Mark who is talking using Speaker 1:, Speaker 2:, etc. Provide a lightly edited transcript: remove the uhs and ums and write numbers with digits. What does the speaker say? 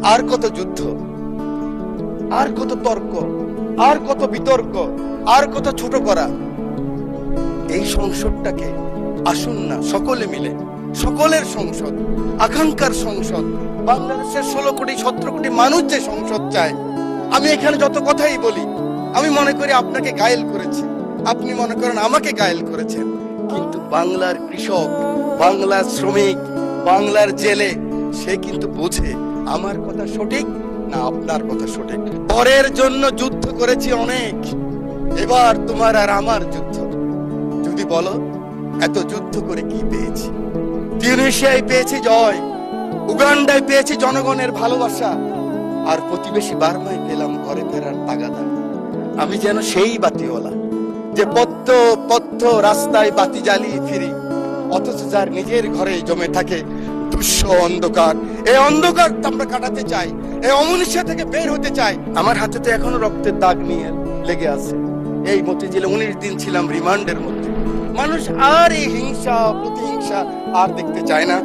Speaker 1: আর কত যুদ্ধ, আর কত তর্ক, আর কত বিতর্ক, আর কত ছোট করা। এই সংসদটাকে আসুন না সকলে মিলে, সকলের সংসদ, আকাঙ্ক্ষার সংসদ, বাংলাদেশের 16 কোটি 17 কোটি মানুষ যে সংসদ চায়। আমি এখানে যত কথাই বলি, আমি মনে করি আপনাকে ঘায়েল করেছি, আপনি মনে করেন আমাকে ঘায়েল করেছেন, কিন্তু বাংলার কৃষক, বাংলার শ্রমিক, বাংলার জেলে সে কিন্তু বোঝে আমার কথা সঠিক না আপনার কথা সঠিক। পরের জন্য যুদ্ধ করেছি অনেক, এবার তোমার আর আমার যুদ্ধ। যদি বলো এত যুদ্ধ করে কি পেয়েছি? তিউনিসিয়ায় পেয়েছি জয়, উগান্ডায় পেয়েছি জনগণের ভালোবাসা, আর প্রতিবেশী বার্মায় পেলাম ঘরে ফেরার তাগাদা। আমি যেন সেই বাতিওয়ালা যে পথ পথ রাস্তায় বাতি জ্বালিয়ে ফিরি, অথচ যার নিজের ঘরে জমে থাকে দুঃস্ব অন্ধকার। এই অন্ধকার আমরা কাটাতে চাই, এই অমনুষ্য থেকে বের হতে চাই। আমার হাতে তো এখনো রক্তের দাগ নিয়ে লেগে আছে। এই মতিঝিলে 19 দিন ছিলাম রিমান্ডের মধ্যে। মানুষ আর এই হিংসা প্রতিহিংসা আর দেখতে চায় না।